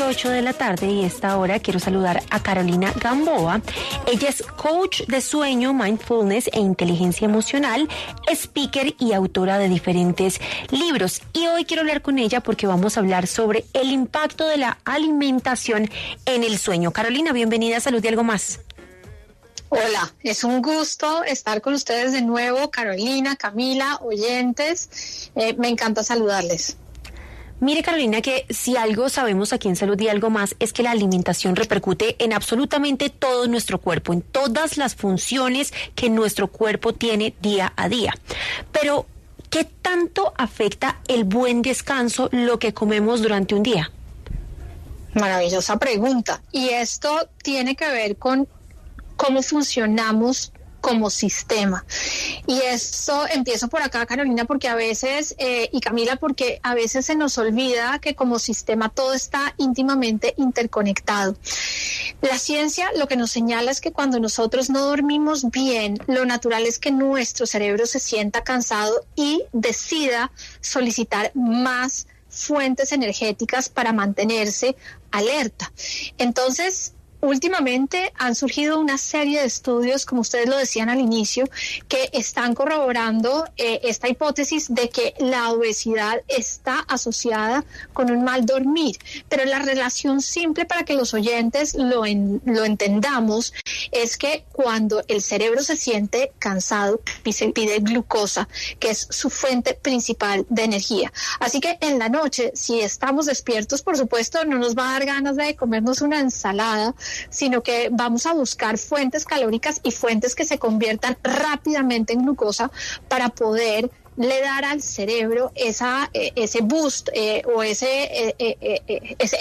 8 de la tarde y a esta hora quiero saludar a Carolina Gamboa. Ella es coach de sueño, mindfulness e inteligencia emocional, speaker y autora de diferentes libros. Y hoy quiero hablar con ella porque vamos a hablar sobre el impacto de la alimentación en el sueño. Carolina, bienvenida a Salud y Algo Más. Hola, es un gusto estar con ustedes de nuevo, Carolina, Camila, oyentes. Me encanta saludarles. Mire, Carolina, que si algo sabemos aquí en Salud y Algo Más es que la alimentación repercute en absolutamente todo nuestro cuerpo, en todas las funciones que nuestro cuerpo tiene día a día. Pero, ¿qué tanto afecta el buen descanso lo que comemos durante un día? Maravillosa pregunta. Y esto tiene que ver con cómo funcionamos como sistema. Y esto empiezo por acá, Carolina, porque a veces, y Camila, porque a veces se nos olvida que como sistema todo está íntimamente interconectado. La ciencia lo que nos señala es que cuando nosotros no dormimos bien, lo natural es que nuestro cerebro se sienta cansado y decida solicitar más fuentes energéticas para mantenerse alerta. Entonces, últimamente han surgido una serie de estudios, como ustedes lo decían al inicio, que están corroborando esta hipótesis de que la obesidad está asociada con un mal dormir. Pero la relación simple para que los oyentes lo entendamos es que cuando el cerebro se siente cansado, se pide glucosa, que es su fuente principal de energía. Así que en la noche, si estamos despiertos, por supuesto, no nos va a dar ganas de comernos una ensalada, sino que vamos a buscar fuentes calóricas y fuentes que se conviertan rápidamente en glucosa para poder le dar al cerebro ese boost o ese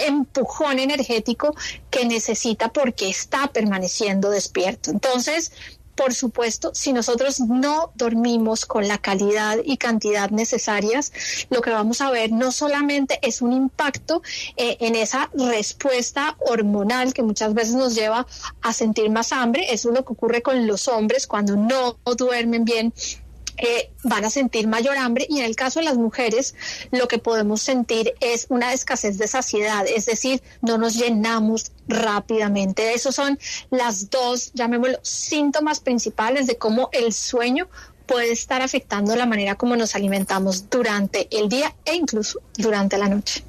empujón energético que necesita porque está permaneciendo despierto. Entonces, por supuesto, si nosotros no dormimos con la calidad y cantidad necesarias, lo que vamos a ver no solamente es un impacto en esa respuesta hormonal que muchas veces nos lleva a sentir más hambre. Eso es lo que ocurre con los hombres cuando no duermen bien. Van a sentir mayor hambre, y en el caso de las mujeres lo que podemos sentir es una escasez de saciedad, es decir, no nos llenamos rápidamente. Esos son las dos, llamémoslo, síntomas principales de cómo el sueño puede estar afectando la manera como nos alimentamos durante el día e incluso durante la noche.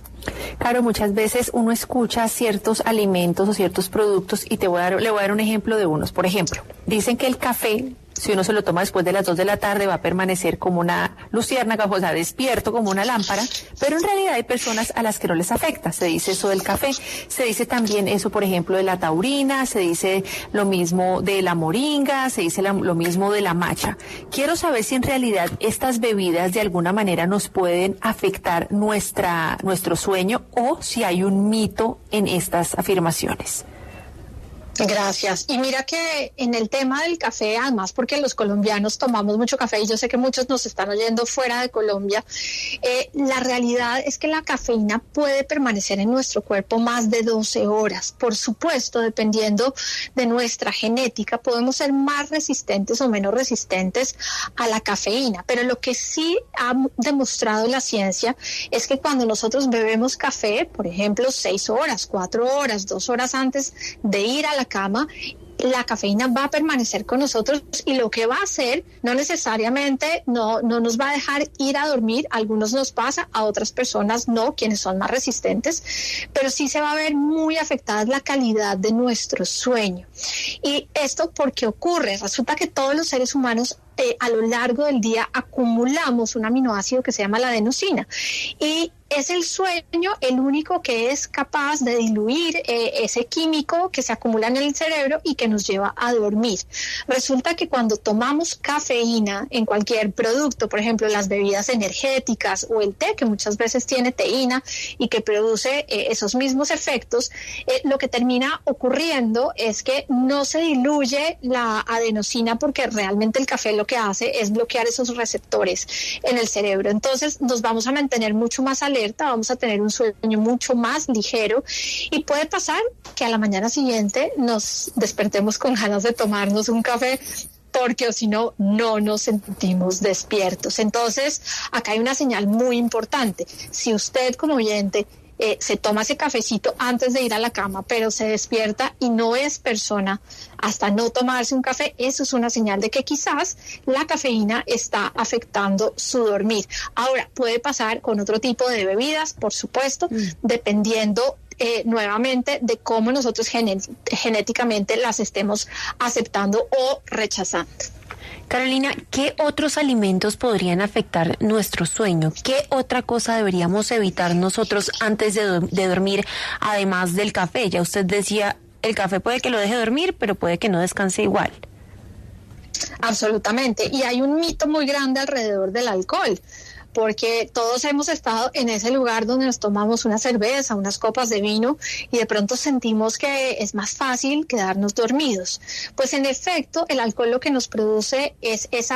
Claro, muchas veces uno escucha ciertos alimentos o ciertos productos y le voy a dar un ejemplo de unos. Por ejemplo, dicen que el café, si uno se lo toma después de las 2 de la tarde, va a permanecer como una luciérnaga, o sea, despierto como una lámpara, pero en realidad hay personas a las que no les afecta. Se dice eso del café, se dice también eso, por ejemplo, de la taurina, se dice lo mismo de la moringa, se dice lo mismo de la matcha. Quiero saber si en realidad estas bebidas de alguna manera nos pueden afectar nuestro sueño, o si hay un mito en estas afirmaciones. Gracias. Y mira que en el tema del café, además porque los colombianos tomamos mucho café y yo sé que muchos nos están oyendo fuera de Colombia, la realidad es que la cafeína puede permanecer en nuestro cuerpo más de 12 horas. Por supuesto, dependiendo de nuestra genética, podemos ser más resistentes o menos resistentes a la cafeína, pero lo que sí ha demostrado la ciencia es que cuando nosotros bebemos café, por ejemplo, 6 horas, 4 horas, 2 horas antes de ir a la cama, la cafeína va a permanecer con nosotros, y lo que va a hacer no necesariamente no nos va a dejar ir a dormir. A algunos nos pasa, a otras personas no, quienes son más resistentes, pero sí se va a ver muy afectada la calidad de nuestro sueño. Y esto, ¿por qué ocurre? Resulta que todos los seres humanos a lo largo del día acumulamos un aminoácido que se llama la adenosina, y es el sueño el único que es capaz de diluir ese químico que se acumula en el cerebro y que nos lleva a dormir. Resulta que cuando tomamos cafeína en cualquier producto, por ejemplo las bebidas energéticas o el té, que muchas veces tiene teína y que produce esos mismos efectos, lo que termina ocurriendo es que no se diluye la adenosina, porque realmente el café lo que hace es bloquear esos receptores en el cerebro. Entonces nos vamos a mantener mucho más alerta, vamos a tener un sueño mucho más ligero, y puede pasar que a la mañana siguiente nos despertemos con ganas de tomarnos un café, porque o si no, no nos sentimos despiertos. Entonces, acá hay una señal muy importante. Si usted como oyente se toma ese cafecito antes de ir a la cama, pero se despierta y no es persona hasta no tomarse un café, eso es una señal de que quizás la cafeína está afectando su dormir. Ahora, puede pasar con otro tipo de bebidas, por supuesto, dependiendo nuevamente de cómo nosotros genéticamente las estemos aceptando o rechazando. Carolina, ¿qué otros alimentos podrían afectar nuestro sueño? ¿Qué otra cosa deberíamos evitar nosotros antes de dormir, además del café? Ya usted decía, el café puede que lo deje dormir, pero puede que no descanse igual. Absolutamente. Y hay un mito muy grande alrededor del alcohol, porque todos hemos estado en ese lugar donde nos tomamos una cerveza, unas copas de vino y de pronto sentimos que es más fácil quedarnos dormidos. Pues en efecto, el alcohol lo que nos produce es ese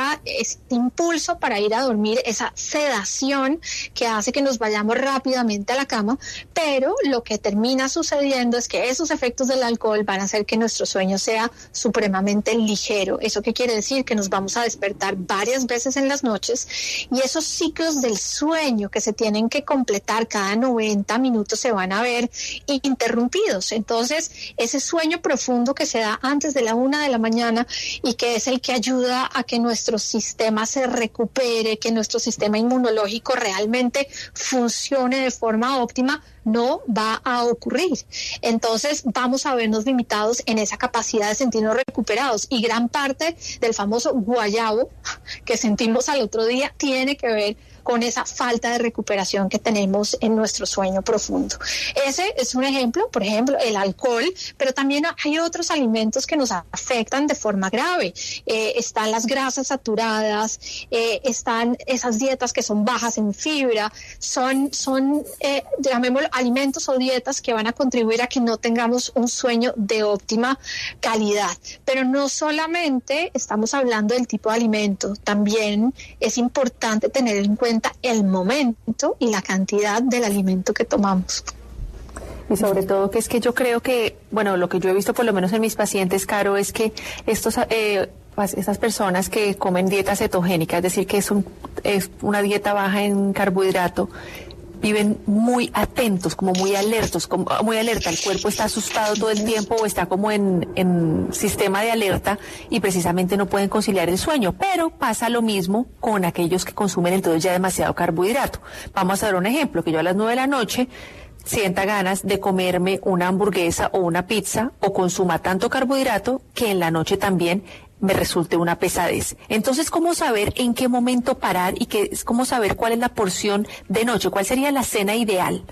impulso para ir a dormir, esa sedación que hace que nos vayamos rápidamente a la cama, pero lo que termina sucediendo es que esos efectos del alcohol van a hacer que nuestro sueño sea supremamente ligero. ¿Eso qué quiere decir? Que nos vamos a despertar varias veces en las noches y esos ciclos del sueño que se tienen que completar cada 90 minutos se van a ver interrumpidos. Entonces, ese sueño profundo que se da antes de la 1 de la mañana y que es el que ayuda a que nuestro sistema se recupere, que nuestro sistema inmunológico realmente funcione de forma óptima, no va a ocurrir. Entonces vamos a vernos limitados en esa capacidad de sentirnos recuperados y gran parte del famoso guayabo que sentimos al otro día tiene que ver con esa falta de recuperación que tenemos en nuestro sueño profundo. Ese es un ejemplo, por ejemplo, el alcohol, pero también hay otros alimentos que nos afectan de forma grave. Están las grasas saturadas, están esas dietas que son bajas en fibra, son llamémoslo, alimentos o dietas que van a contribuir a que no tengamos un sueño de óptima calidad. Pero no solamente estamos hablando del tipo de alimento, también es importante tener en cuenta el momento y la cantidad del alimento que tomamos. Y sobre todo que es que yo creo que, bueno, lo que yo he visto por lo menos en mis pacientes, Caro, es que estas personas que comen dieta cetogénica, es decir, que es una dieta baja en carbohidrato, viven muy atentos, como muy alertos, muy alerta. El cuerpo está asustado todo el tiempo o está como en sistema de alerta y precisamente no pueden conciliar el sueño. Pero pasa lo mismo con aquellos que consumen entonces ya demasiado carbohidrato. Vamos a dar un ejemplo, que yo a las 9 de la noche sienta ganas de comerme una hamburguesa o una pizza o consuma tanto carbohidrato que en la noche también me resulte una pesadez. Entonces, ¿cómo saber en qué momento parar y cómo saber cuál es la porción de noche? ¿Cuál sería la cena ideal?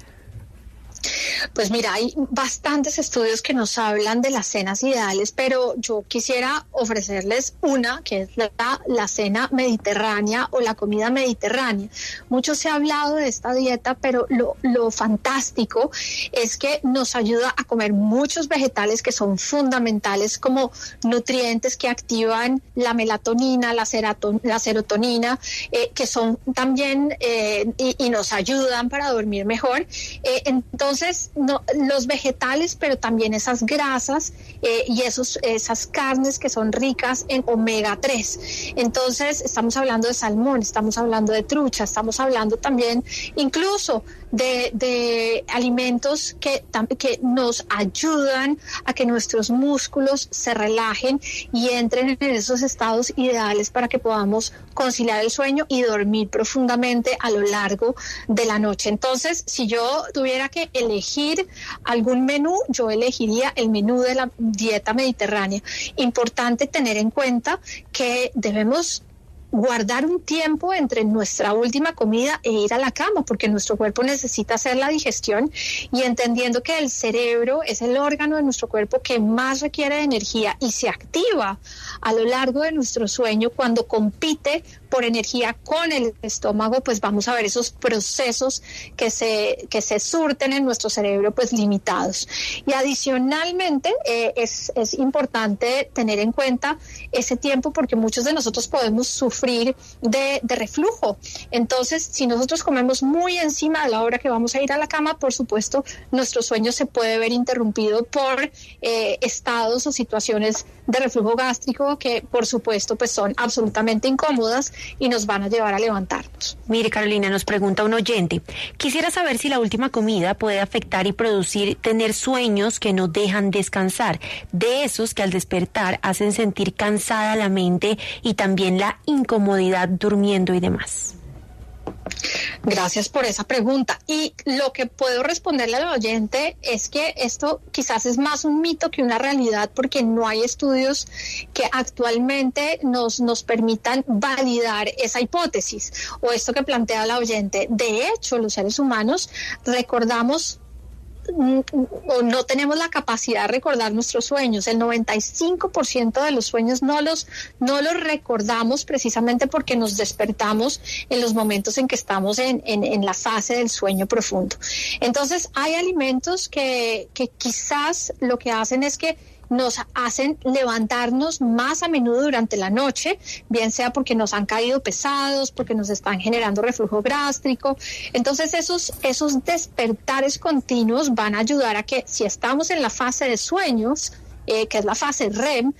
Pues mira, hay bastantes estudios que nos hablan de las cenas ideales, pero yo quisiera ofrecerles una, que es la cena mediterránea o la comida mediterránea. Mucho se ha hablado de esta dieta, pero lo fantástico es que nos ayuda a comer muchos vegetales que son fundamentales como nutrientes que activan la melatonina, la serotonina, que son también y nos ayudan para dormir mejor. Entonces, los vegetales, pero también esas grasas y esas carnes que son ricas en omega 3. Entonces, estamos hablando de salmón, estamos hablando de trucha, estamos hablando también incluso de alimentos que nos ayudan a que nuestros músculos se relajen y entren en esos estados ideales para que podamos conciliar el sueño y dormir profundamente a lo largo de la noche. Entonces, si yo tuviera que elegir algún menú, yo elegiría el menú de la dieta mediterránea. Importante tener en cuenta que debemos guardar un tiempo entre nuestra última comida e ir a la cama, porque nuestro cuerpo necesita hacer la digestión, y entendiendo que el cerebro es el órgano de nuestro cuerpo que más requiere de energía y se activa a lo largo de nuestro sueño cuando compite por energía con el estómago, pues vamos a ver esos procesos que se surten en nuestro cerebro pues limitados. Y adicionalmente es importante tener en cuenta ese tiempo, porque muchos de nosotros podemos sufrir de reflujo. Entonces, si nosotros comemos muy encima de la hora que vamos a ir a la cama, por supuesto, nuestro sueño se puede ver interrumpido por estados o situaciones de reflujo gástrico que, por supuesto, pues son absolutamente incómodas y nos van a llevar a levantarnos. Mire, Carolina, nos pregunta un oyente, quisiera saber si la última comida puede afectar y producir tener sueños que no dejan descansar, de esos que al despertar hacen sentir cansada la mente y también la incomodidad durmiendo y demás. Gracias por esa pregunta. Y lo que puedo responderle al oyente es que esto quizás es más un mito que una realidad, porque no hay estudios que actualmente nos permitan validar esa hipótesis o esto que plantea la oyente. De hecho, los seres humanos recordamos o no tenemos la capacidad de recordar nuestros sueños. El 95% de los sueños no los recordamos precisamente porque nos despertamos en los momentos en que estamos en la fase del sueño profundo. Entonces, hay alimentos que quizás lo que hacen es que nos hacen levantarnos más a menudo durante la noche, bien sea porque nos han caído pesados, porque nos están generando reflujo gástrico. Entonces esos despertares continuos van a ayudar a que si estamos en la fase de sueños, que es la fase REM,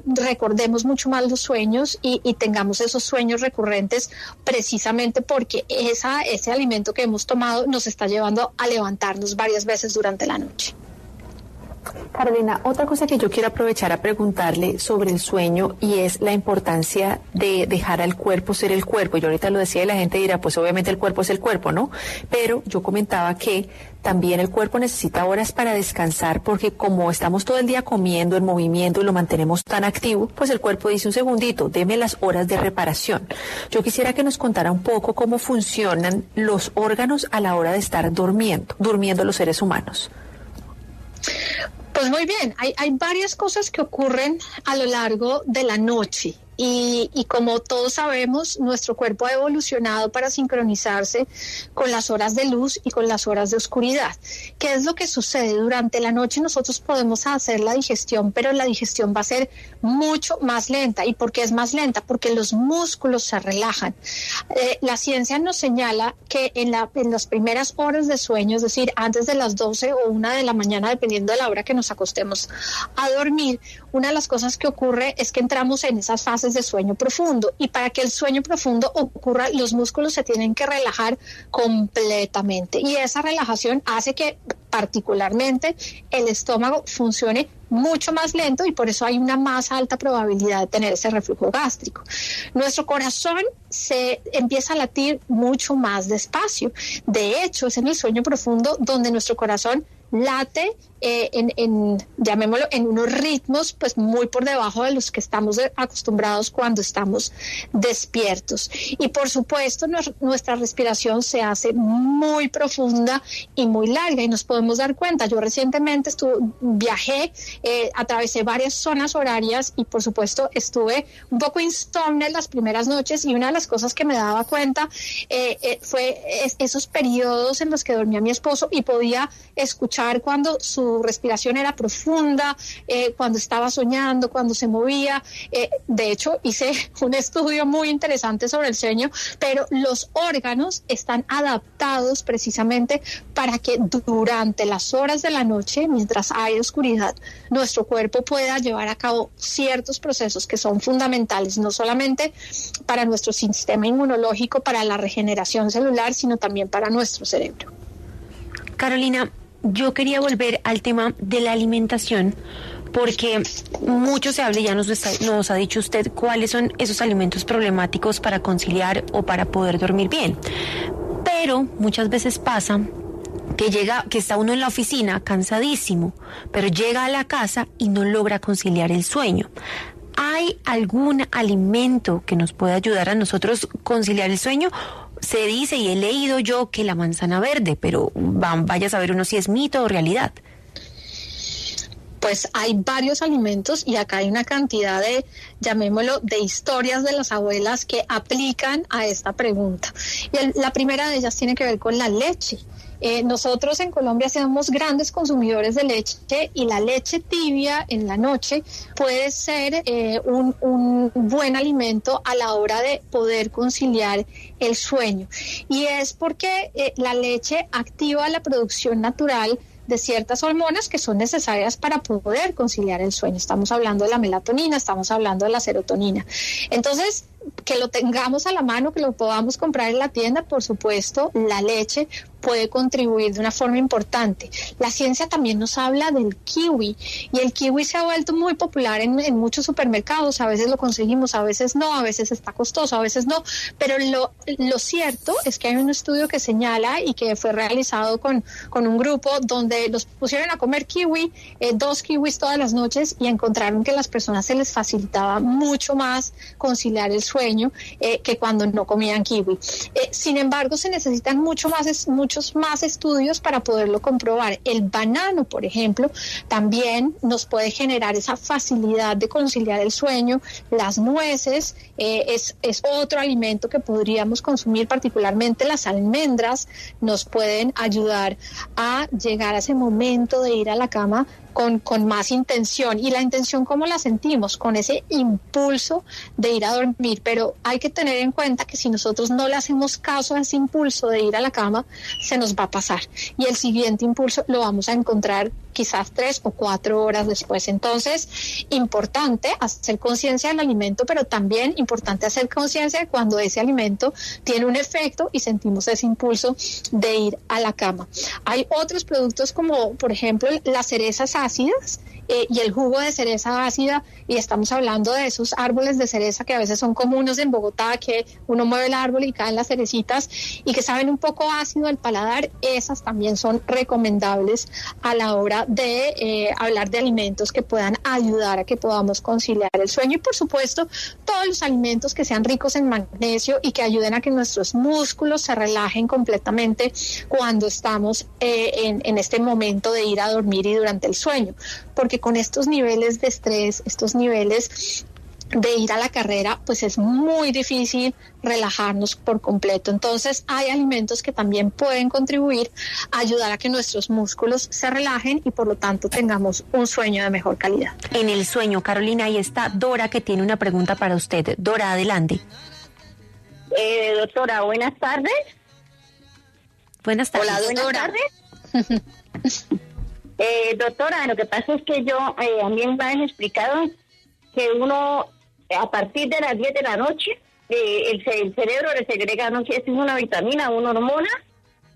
recordemos mucho más los sueños y tengamos esos sueños recurrentes, precisamente porque ese alimento que hemos tomado nos está llevando a levantarnos varias veces durante la noche. Carolina, otra cosa que yo quiero aprovechar a preguntarle sobre el sueño y es la importancia de dejar al cuerpo ser el cuerpo. Yo ahorita lo decía y la gente dirá, pues obviamente el cuerpo es el cuerpo, ¿no? Pero yo comentaba que también el cuerpo necesita horas para descansar porque como estamos todo el día comiendo, en movimiento y lo mantenemos tan activo, pues el cuerpo dice un segundito, deme las horas de reparación. Yo quisiera que nos contara un poco cómo funcionan los órganos a la hora de estar durmiendo los seres humanos. Pues muy bien, hay varias cosas que ocurren a lo largo de la noche y como todos sabemos, nuestro cuerpo ha evolucionado para sincronizarse con las horas de luz y con las horas de oscuridad. ¿Qué es lo que sucede? Durante la noche nosotros podemos hacer la digestión, pero la digestión va a ser mucho más lenta. ¿Y por qué es más lenta? Porque los músculos se relajan. La ciencia nos señala que en las primeras horas de sueño, es decir, antes de las 12 o 1 de la mañana, dependiendo de la hora que nos acostemos a dormir, una de las cosas que ocurre es que entramos en esas fases de sueño profundo, y para que el sueño profundo ocurra, los músculos se tienen que relajar completamente, y esa relajación hace que particularmente el estómago funcione mucho más lento y por eso hay una más alta probabilidad de tener ese reflujo gástrico. Nuestro corazón se empieza a latir mucho más despacio. De hecho, es en el sueño profundo donde nuestro corazón late llamémoslo, en unos ritmos pues muy por debajo de los que estamos acostumbrados cuando estamos despiertos. Y por supuesto nuestra respiración se hace muy profunda y muy larga y nos podemos dar cuenta. Yo recientemente viajé, atravesé varias zonas horarias y por supuesto estuve un poco insomne las primeras noches, y una de las cosas que me daba cuenta fue esos periodos en los que dormía mi esposo y podía escuchar cuando su respiración era profunda, cuando estaba soñando, cuando se movía. De hecho, hice un estudio muy interesante sobre el sueño, pero los órganos están adaptados precisamente para que durante las horas de la noche, mientras hay oscuridad, nuestro cuerpo pueda llevar a cabo ciertos procesos que son fundamentales, no solamente para nuestro sistema inmunológico, para la regeneración celular, sino también para nuestro cerebro. Carolina, yo quería volver al tema de la alimentación, porque mucho se habla, ya nos ha dicho usted cuáles son esos alimentos problemáticos para conciliar o para poder dormir bien. Pero muchas veces pasa que está uno en la oficina cansadísimo, pero llega a la casa y no logra conciliar el sueño. ¿Hay algún alimento que nos pueda ayudar a nosotros conciliar el sueño? Se dice, y he leído yo, que la manzana verde, pero vaya a saber uno si es mito o realidad. Pues hay varios alimentos y acá hay una cantidad de, llamémoslo, de historias de las abuelas que aplican a esta pregunta. Y la primera de ellas tiene que ver con la leche. Nosotros en Colombia somos grandes consumidores de leche, y la leche tibia en la noche puede ser un buen alimento a la hora de poder conciliar el sueño. Y es porque la leche activa la producción natural de ciertas hormonas que son necesarias para poder conciliar el sueño. Estamos hablando de la melatonina, estamos hablando de la serotonina. Entonces, que lo tengamos a la mano, que lo podamos comprar en la tienda, por supuesto, la leche puede contribuir de una forma importante. La ciencia también nos habla del kiwi, y el kiwi se ha vuelto muy popular en muchos supermercados. A veces lo conseguimos, a veces no, a veces está costoso, a veces no, pero lo cierto es que hay un estudio que señala, y que fue realizado con un grupo donde los pusieron a comer kiwi, 2 kiwis todas las noches, y encontraron que a las personas se les facilitaba mucho más conciliar el sueño que cuando no comían kiwi. Sin embargo, se necesitan muchos más estudios para poderlo comprobar. El banano, por ejemplo, también nos puede generar esa facilidad de conciliar el sueño. Las nueces es otro alimento que podríamos consumir, particularmente las almendras nos pueden ayudar a llegar a ese momento de ir a la cama con más intención. Y la intención, ¿cómo la sentimos? Con ese impulso de ir a dormir. Pero hay que tener en cuenta que si nosotros no le hacemos caso a ese impulso de ir a la cama, se nos va a pasar. Y el siguiente impulso lo vamos a encontrar quizás 3 o 4 horas después. Entonces, importante hacer conciencia del alimento, pero también importante hacer conciencia de cuando ese alimento tiene un efecto y sentimos ese impulso de ir a la cama. Hay otros productos como, por ejemplo, las cerezas ácidas y el jugo de cereza ácida, y estamos hablando de esos árboles de cereza que a veces son comunes en Bogotá, que uno mueve el árbol y caen las cerecitas y que saben un poco ácido al paladar. Esas también son recomendables a la hora de hablar de alimentos que puedan ayudar a que podamos conciliar el sueño. Y por supuesto, todos los alimentos que sean ricos en magnesio y que ayuden a que nuestros músculos se relajen completamente cuando estamos en este momento de ir a dormir y durante el sueño, porque con estos niveles de estrés, estos niveles de ir a la carrera, pues es muy difícil relajarnos por completo. Entonces hay alimentos que también pueden contribuir a ayudar a que nuestros músculos se relajen y por lo tanto tengamos un sueño de mejor calidad. En el sueño, Carolina, ahí está Dora, que tiene una pregunta para usted. Dora, adelante. Doctora, buenas tardes. Buenas tardes. Hola, buenas tardes. Doctora, lo que pasa es que yo, a mí me han explicado que uno, a partir de las 10 de la noche, el cerebro le segrega, no sé si es una vitamina o una hormona,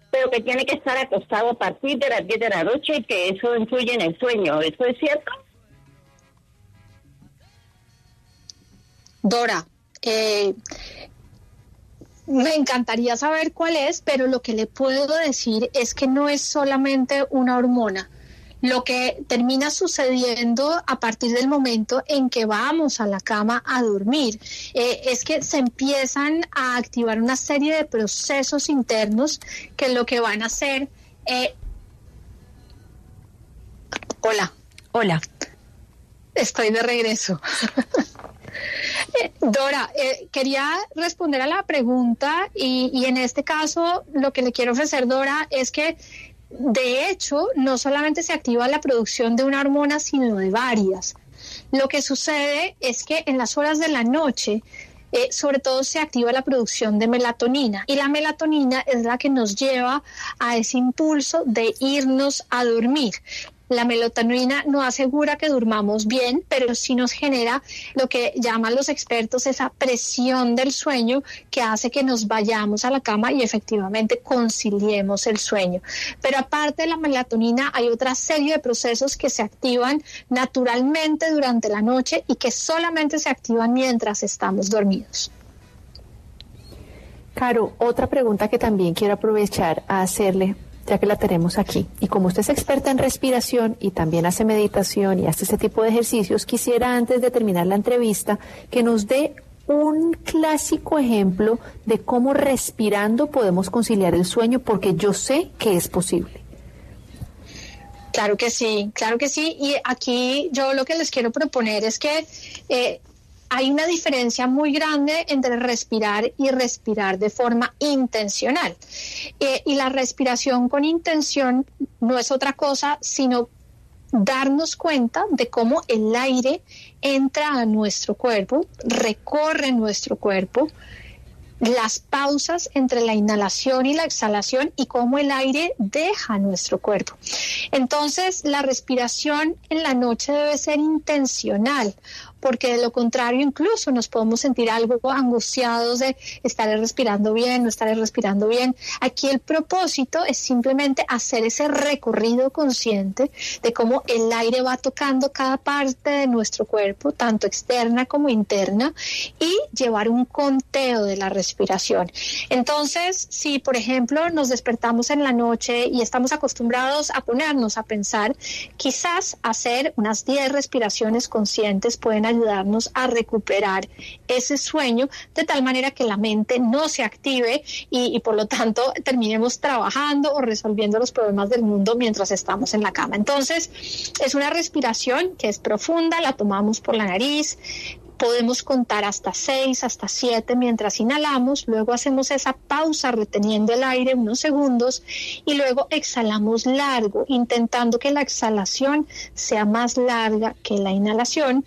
pero que tiene que estar acostado a partir de las 10 de la noche y que eso influye en el sueño. ¿Eso es cierto? Dora, me encantaría saber cuál es, pero lo que le puedo decir es que no es solamente una hormona. Lo que termina sucediendo a partir del momento en que vamos a la cama a dormir es que se empiezan a activar una serie de procesos internos que lo que van a hacer... Hola. Estoy de regreso. Dora, quería responder a la pregunta y en este caso lo que le quiero ofrecer, Dora, es que de hecho no solamente se activa la producción de una hormona, sino de varias. Lo que sucede es que en las horas de la noche sobre todo se activa la producción de melatonina, y la melatonina es la que nos lleva a ese impulso de irnos a dormir. La melatonina no asegura que durmamos bien, pero sí nos genera lo que llaman los expertos esa presión del sueño que hace que nos vayamos a la cama y efectivamente conciliemos el sueño. Pero aparte de la melatonina hay otra serie de procesos que se activan naturalmente durante la noche y que solamente se activan mientras estamos dormidos. Caro, otra pregunta que también quiero aprovechar a hacerle, ya que la tenemos aquí, y como usted es experta en respiración y también hace meditación y hace ese tipo de ejercicios, quisiera antes de terminar la entrevista que nos dé un clásico ejemplo de cómo respirando podemos conciliar el sueño, porque yo sé que es posible. Claro que sí, y aquí yo lo que les quiero proponer es que hay una diferencia muy grande entre respirar y respirar de forma intencional. Y la respiración con intención no es otra cosa sino darnos cuenta de cómo el aire entra a nuestro cuerpo, recorre nuestro cuerpo, las pausas entre la inhalación y la exhalación y cómo el aire deja nuestro cuerpo. Entonces, la respiración en la noche debe ser intencional. porque de lo contrario incluso nos podemos sentir algo angustiados de estaré respirando bien, no estaré respirando bien. Aquí el propósito es simplemente hacer ese recorrido consciente de cómo el aire va tocando cada parte de nuestro cuerpo, tanto externa como interna, y llevar un conteo de la respiración. Entonces, si por ejemplo nos despertamos en la noche y estamos acostumbrados a ponernos a pensar, quizás hacer unas 10 respiraciones conscientes pueden ayudarnos a recuperar ese sueño de tal manera que la mente no se active y por lo tanto terminemos trabajando o resolviendo los problemas del mundo mientras estamos en la cama. Entonces, es una respiración que es profunda, la tomamos por la nariz. Podemos contar hasta 6, hasta 7 mientras inhalamos, luego hacemos esa pausa reteniendo el aire unos segundos y luego exhalamos largo, intentando que la exhalación sea más larga que la inhalación.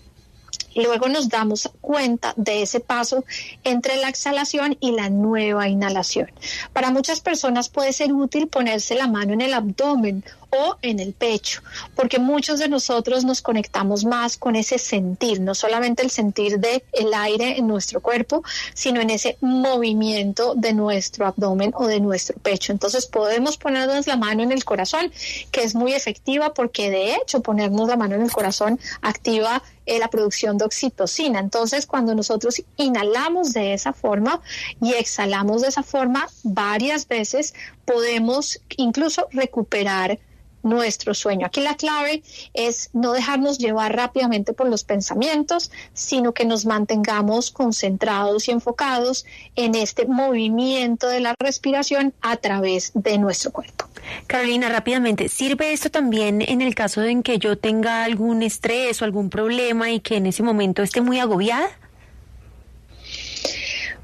Y luego nos damos cuenta de ese paso entre la exhalación y la nueva inhalación. Para muchas personas puede ser útil ponerse la mano en el abdomen o en el pecho, porque muchos de nosotros nos conectamos más con ese sentir, no solamente el sentir del aire en nuestro cuerpo, sino en ese movimiento de nuestro abdomen o de nuestro pecho. Entonces podemos ponernos la mano en el corazón, que es muy efectiva porque de hecho ponernos la mano en el corazón activa la producción de oxitocina. Entonces, cuando nosotros inhalamos de esa forma y exhalamos de esa forma varias veces, podemos incluso recuperar nuestro sueño. Aquí la clave es no dejarnos llevar rápidamente por los pensamientos, sino que nos mantengamos concentrados y enfocados en este movimiento de la respiración a través de nuestro cuerpo. Carolina, rápidamente, ¿sirve esto también en el caso en que yo tenga algún estrés o algún problema y que en ese momento esté muy agobiada?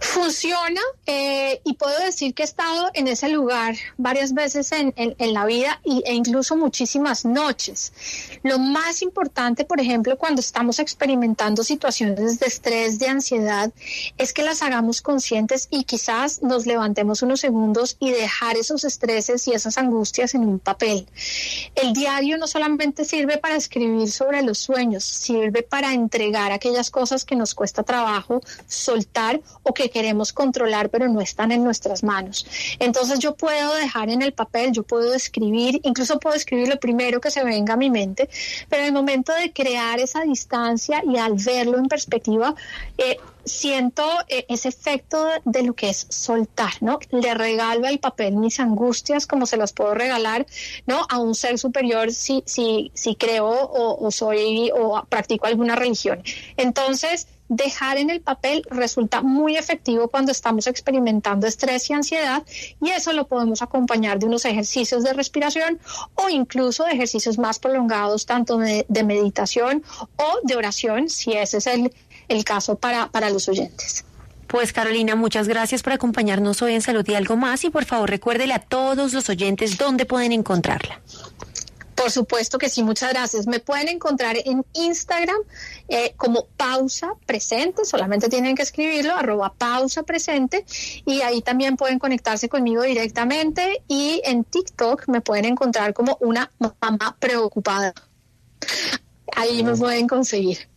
Funciona y puedo decir que he estado en ese lugar varias veces en la vida e incluso muchísimas noches. Lo más importante, por ejemplo, cuando estamos experimentando situaciones de estrés, de ansiedad, es que las hagamos conscientes y quizás nos levantemos unos segundos y dejar esos estreses y esas angustias en un papel. El diario no solamente sirve para escribir sobre los sueños, sirve para entregar aquellas cosas que nos cuesta trabajo soltar o que queremos controlar pero no están en nuestras manos. Entonces yo puedo dejar en el papel, yo puedo escribir, incluso puedo escribir lo primero que se venga a mi mente, pero en el momento de crear esa distancia y al verlo en perspectiva, siento ese efecto de lo que es soltar, ¿no? Le regalo al papel mis angustias como se las puedo regalar, ¿no? A un ser superior si creo o soy o practico alguna religión. Entonces, dejar en el papel resulta muy efectivo cuando estamos experimentando estrés y ansiedad, y eso lo podemos acompañar de unos ejercicios de respiración o incluso de ejercicios más prolongados, tanto de meditación o de oración, si ese es el caso para los oyentes. Pues Carolina, muchas gracias por acompañarnos hoy en Salud y Algo Más, y por favor recuérdele a todos los oyentes dónde pueden encontrarla. Por supuesto que sí, muchas gracias. Me pueden encontrar en Instagram como Pausa Presente, solamente tienen que escribirlo, @Pausa Presente, y ahí también pueden conectarse conmigo directamente, y en TikTok me pueden encontrar como una mamá preocupada. Ahí me pueden conseguir.